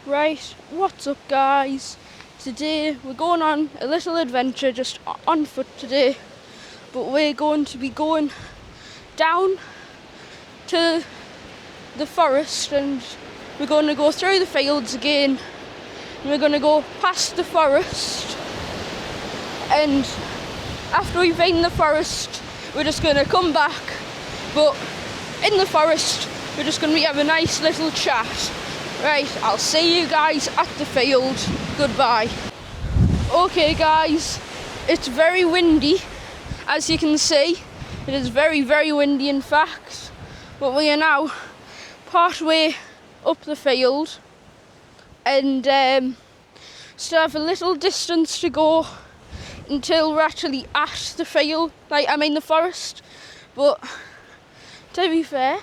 Right, what's up guys? Today we're going on a little adventure just on foot today, but we're going to be going down to the forest and we're going to go through the fields again and we're going to go past the forest, and after we've been in the forest we're just going to come back, but in the forest we're just going to have a nice little chat. Right, I'll see you guys at the field. Goodbye. Okay guys, it's very windy, as you can see. It is very, very windy in fact. But we are now part way up the field and still have a little distance to go until we're actually at the field, the forest. But to be fair,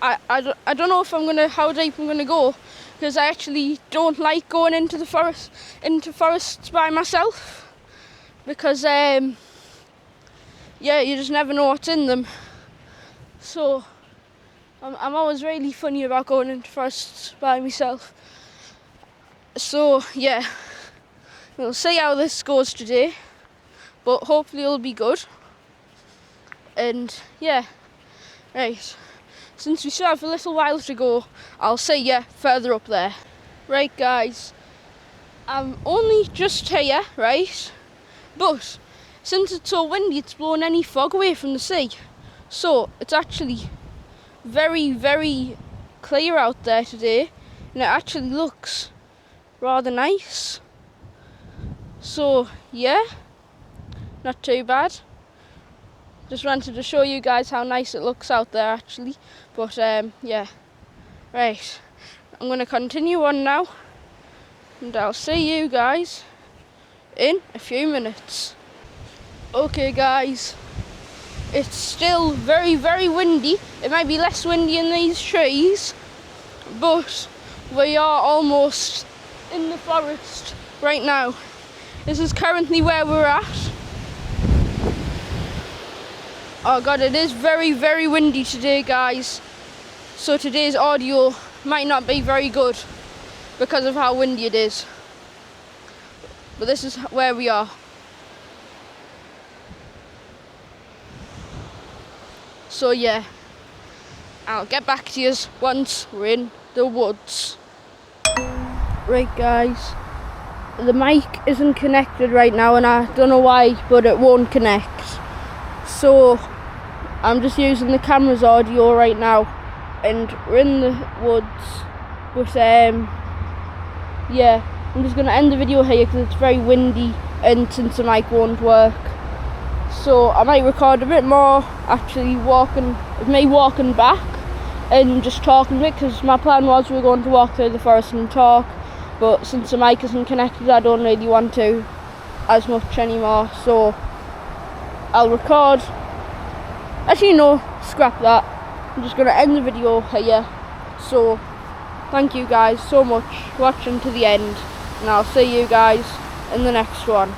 I don't know if how deep I'm gonna go, because I actually don't like going into forests by myself, because you just never know what's in them. So I'm always really funny about going into forests by myself. So yeah, we'll see how this goes today, but hopefully it'll be good. And yeah, right. Since we still have a little while to go, I'll see you further up there. Right guys, I'm only just here, right? But since it's so windy, it's blowing any fog away from the sea. So it's actually very, very clear out there today, and it actually looks rather nice. So yeah, not too bad. Just wanted to show you guys how nice it looks out there actually. But yeah, right, I'm going to continue on now and I'll see you guys in a few minutes. Okay guys, it's still very, very windy. It might be less windy in these trees, but we are almost in the forest right now. This is currently where we're at. Oh god, it is very, very windy today guys, so today's audio might not be very good because of how windy it is, but this is where we are. So yeah, I'll get back to you once we're in the woods. Right guys, the mic isn't connected right now and I don't know why, but it won't connect. So I'm just using the camera's audio right now and we're in the woods, but yeah, I'm just going to end the video here because it's very windy and since the mic won't work. So I might record a bit more actually of me walking back and just talking a bit, because my plan was we were going to walk through the forest and talk, but since the mic isn't connected I don't really want to as much anymore, so I'll record. Actually no, scrap that. I'm just going to end the video here. So thank you guys so much for watching to the end, and I'll see you guys in the next one.